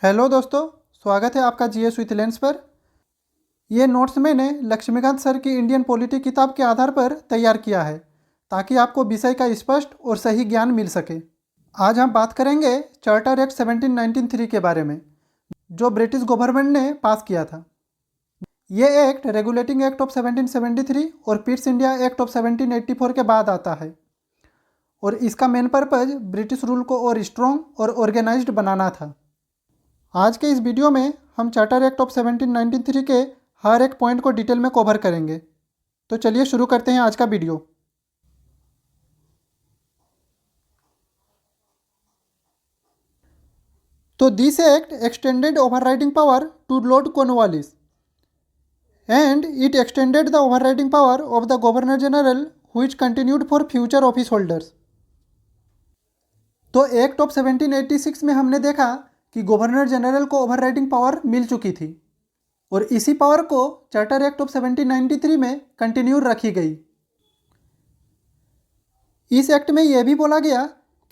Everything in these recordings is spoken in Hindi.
हेलो दोस्तों, स्वागत है आपका जीएस विथ लेंस पर। ये नोट्स मैंने लक्ष्मीकांत सर की इंडियन पॉलिटी किताब के आधार पर तैयार किया है ताकि आपको विषय का स्पष्ट और सही ज्ञान मिल सके। आज हम बात करेंगे चार्टर एक्ट 1793 के बारे में, जो ब्रिटिश गवर्नमेंट ने पास किया था। ये एक्ट रेगुलेटिंग एक्ट ऑफ 1773 और पिट्स इंडिया एक्ट ऑफ 1784 के बाद आता है और इसका मेन पर्पज ब्रिटिश रूल को और स्ट्रॉन्ग और ऑर्गेनाइज्ड बनाना था। आज के इस वीडियो में हम चार्टर एक्ट ऑफ 1793 के हर एक पॉइंट को डिटेल में कवर करेंगे। तो चलिए शुरू करते हैं आज का वीडियो। तो this act extended overriding power to lord Cornwallis and it extended the overriding power of the governor general which continued for future office holders. तो एक्ट ऑफ 1786 में हमने देखा कि गवर्नर जनरल को ओवरराइडिंग पावर मिल चुकी थी और इसी पावर को चार्टर एक्ट ऑफ 1793 में कंटिन्यू रखी गई। इस एक्ट में यह भी बोला गया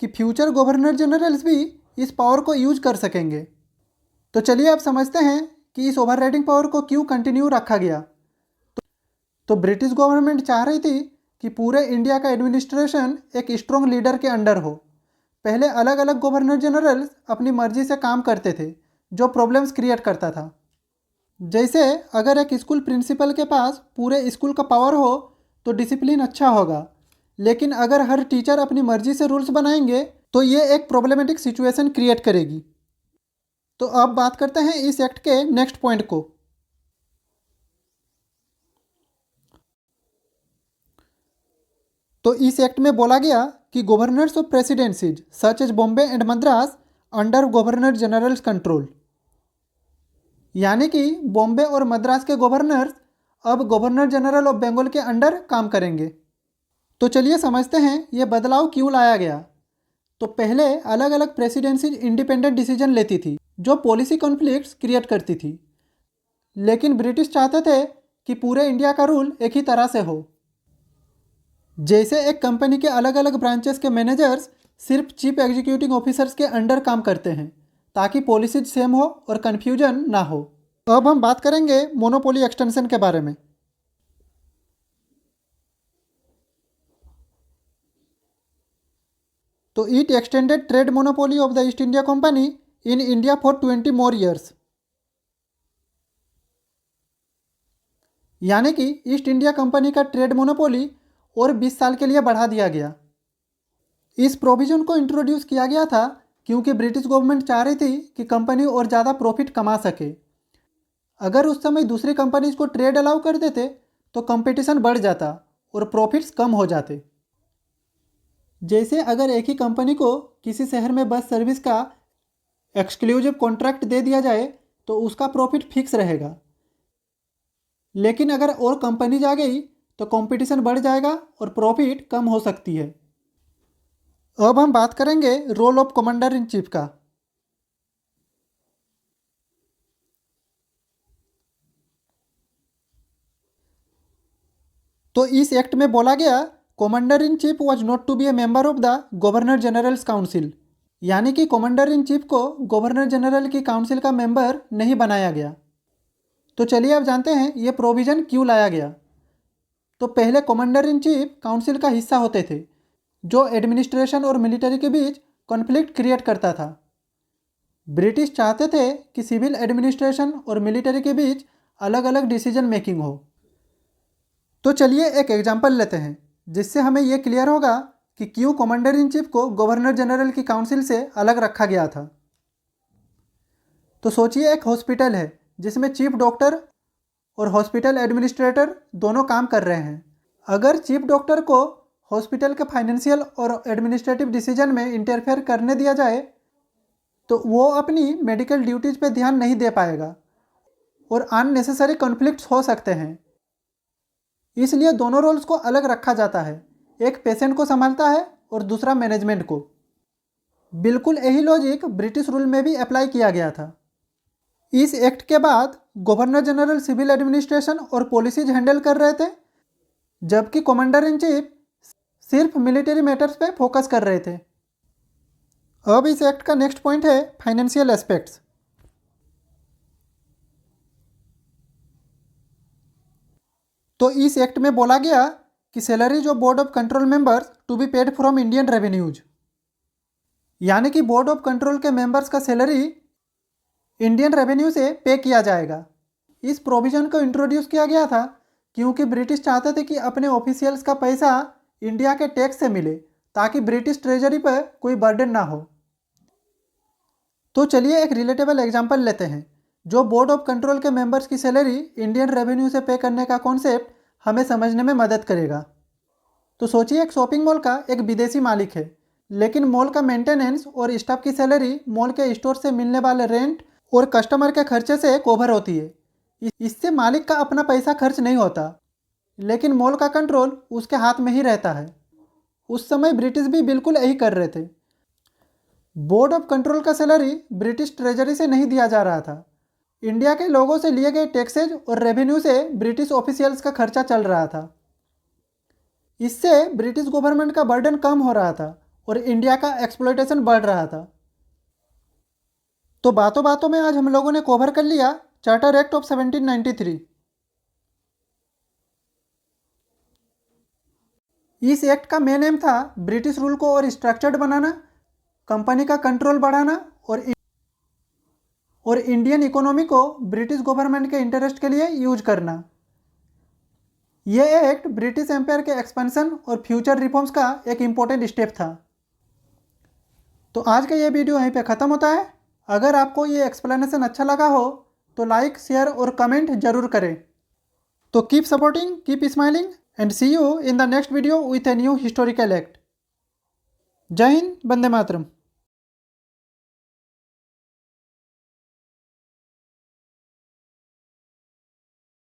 कि फ्यूचर गवर्नर जनरल्स भी इस पावर को यूज कर सकेंगे। तो चलिए अब समझते हैं कि इस ओवरराइडिंग पावर को क्यों कंटिन्यू रखा गया। तो ब्रिटिश गवर्नमेंट चाह रही थी कि पूरे इंडिया का एडमिनिस्ट्रेशन एक स्ट्रॉन्ग लीडर के अंडर हो। पहले अलग अलग गवर्नर जनरल्स अपनी मर्जी से काम करते थे, जो प्रॉब्लम्स क्रिएट करता था। जैसे अगर एक स्कूल प्रिंसिपल के पास पूरे स्कूल का पावर हो तो डिसिप्लिन अच्छा होगा, लेकिन अगर हर टीचर अपनी मर्जी से रूल्स बनाएंगे तो ये एक प्रॉब्लमेटिक सिचुएशन क्रिएट करेगी। तो अब बात करते हैं इस एक्ट के नेक्स्ट पॉइंट को। तो इस एक्ट में बोला गया कि governors of presidencies such as Bombay and Madras under governor general's control, यानी कि बॉम्बे और मद्रास के गवर्नर्स अब गवर्नर जनरल ऑफ बंगाल के अंडर काम करेंगे। तो चलिए समझते हैं ये बदलाव क्यों लाया गया। तो पहले अलग अलग प्रेसिडेंसी इंडिपेंडेंट डिसीजन लेती थी जो पॉलिसी कॉन्फ्लिक्ट्स क्रिएट करती थी, लेकिन ब्रिटिश चाहते थे कि पूरे इंडिया का रूल एक ही तरह से हो। जैसे एक कंपनी के अलग अलग ब्रांचेस के मैनेजर्स सिर्फ चीफ एग्जीक्यूटिव ऑफिसर्स के अंडर काम करते हैं ताकि पॉलिसीज सेम हो और कन्फ्यूजन ना हो। अब हम बात करेंगे मोनोपोली एक्सटेंशन के बारे में। तो it extended trade monopoly of the east India company in India for 20 more years, यानी कि ईस्ट इंडिया कंपनी का ट्रेड मोनोपोली और 20 साल के लिए बढ़ा दिया गया। इस प्रोविजन को इंट्रोड्यूस किया गया था क्योंकि ब्रिटिश गवर्नमेंट चाह रही थी कि कंपनी और ज़्यादा प्रॉफिट कमा सके। अगर उस समय दूसरी कंपनीज को ट्रेड अलाउ कर देते तो कंपटीशन बढ़ जाता और प्रॉफिट्स कम हो जाते। जैसे अगर एक ही कंपनी को किसी शहर में बस सर्विस का एक्सक्लूसिव कॉन्ट्रैक्ट दे दिया जाए तो उसका प्रॉफिट फिक्स रहेगा, लेकिन अगर और कंपनीज आ गई तो कंपटीशन बढ़ जाएगा और प्रॉफिट कम हो सकती है। अब हम बात करेंगे role of commander in chief का। तो इस एक्ट में बोला गया commander in chief was not to be a member of the governor general's council, यानी कि कमांडर इन चीफ को गवर्नर जनरल की काउंसिल का मेंबर नहीं बनाया गया। तो चलिए अब जानते हैं ये प्रोविज़न क्यों लाया गया। तो पहले कमांडर इन चीफ काउंसिल का हिस्सा होते थे जो एडमिनिस्ट्रेशन और मिलिट्री के बीच कॉन्फ्लिक्ट क्रिएट करता था। ब्रिटिश चाहते थे कि सिविल एडमिनिस्ट्रेशन और मिलिट्री के बीच अलग अलग डिसीजन मेकिंग हो। तो चलिए एक एग्जांपल लेते हैं जिससे हमें ये क्लियर होगा कि क्यों कमांडर इन चीफ को गवर्नर जनरल की काउंसिल से अलग रखा गया था। तो सोचिए एक हॉस्पिटल है जिसमें चीफ डॉक्टर और हॉस्पिटल एडमिनिस्ट्रेटर दोनों काम कर रहे हैं। अगर चीफ डॉक्टर को हॉस्पिटल के फाइनेंशियल और एडमिनिस्ट्रेटिव डिसीजन में इंटरफेयर करने दिया जाए तो वो अपनी मेडिकल ड्यूटीज़ पे ध्यान नहीं दे पाएगा और अननेसेसरी कॉन्फ्लिक्ट्स हो सकते हैं। इसलिए दोनों रोल्स को अलग रखा जाता है, एक पेशेंट को संभालता है और दूसरा मैनेजमेंट को। बिल्कुल यही लॉजिक ब्रिटिश रूल में भी अप्लाई किया गया था। इस एक्ट के बाद गवर्नर जनरल सिविल एडमिनिस्ट्रेशन और पॉलिसीज हैंडल कर रहे थे, जबकि कमांडर इन चीफ सिर्फ मिलिट्री मैटर्स पे फोकस कर रहे थे। अब इस एक्ट का नेक्स्ट पॉइंट है फाइनेंशियल एस्पेक्ट्स। तो इस एक्ट में बोला गया कि salaries of board of control members to be paid from Indian revenues, यानी कि बोर्ड ऑफ कंट्रोल के मेंबर्स का सैलरी इंडियन रेवेन्यू से पे किया जाएगा। इस प्रोविज़न को इंट्रोड्यूस किया गया था क्योंकि ब्रिटिश चाहते थे कि अपने ऑफिशियल्स का पैसा इंडिया के टैक्स से मिले ताकि ब्रिटिश ट्रेजरी पर कोई बर्डन ना हो। तो चलिए एक रिलेटेबल एग्जांपल लेते हैं जो बोर्ड ऑफ कंट्रोल के मेंबर्स की सैलरी इंडियन रेवेन्यू से पे करने का कॉन्सेप्ट हमें समझने में मदद करेगा। तो सोचिए एक शॉपिंग मॉल का एक विदेशी मालिक है, लेकिन मॉल का मेंटेनेंस और स्टाफ की सैलरी मॉल के स्टोर से मिलने वाले रेंट और कस्टमर के खर्चे से कवर होती है। इससे मालिक का अपना पैसा खर्च नहीं होता, लेकिन मॉल का कंट्रोल उसके हाथ में ही रहता है। उस समय ब्रिटिश भी बिल्कुल यही कर रहे थे। बोर्ड ऑफ कंट्रोल का सैलरी ब्रिटिश ट्रेजरी से नहीं दिया जा रहा था, इंडिया के लोगों से लिए गए टैक्सेज और रेवेन्यू से ब्रिटिश ऑफिशियल्स का खर्चा चल रहा था। इससे ब्रिटिश गवर्नमेंट का बर्डन कम हो रहा था और इंडिया का एक्सप्लॉयटेशन बढ़ रहा था। तो बातों बातों में आज हम लोगों ने कवर कर लिया चार्टर एक्ट ऑफ 1793। इस एक्ट का मेन एम था ब्रिटिश रूल को और स्ट्रक्चर्ड बनाना, कंपनी का कंट्रोल बढ़ाना और इंडियन इकोनॉमी को ब्रिटिश गवर्नमेंट के इंटरेस्ट के लिए यूज करना। यह एक्ट ब्रिटिश एम्पायर के एक्सपेंशन और फ्यूचर रिफॉर्म्स का एक इम्पोर्टेंट स्टेप था। तो आज का ये वीडियो यहीं पे ख़त्म होता है। अगर आपको ये एक्सप्लेनेशन अच्छा लगा हो तो लाइक, शेयर और कमेंट जरूर करें। तो keep supporting, keep smiling and see you in the next video with a new historical act. जय हिंद, वंदे मातरम।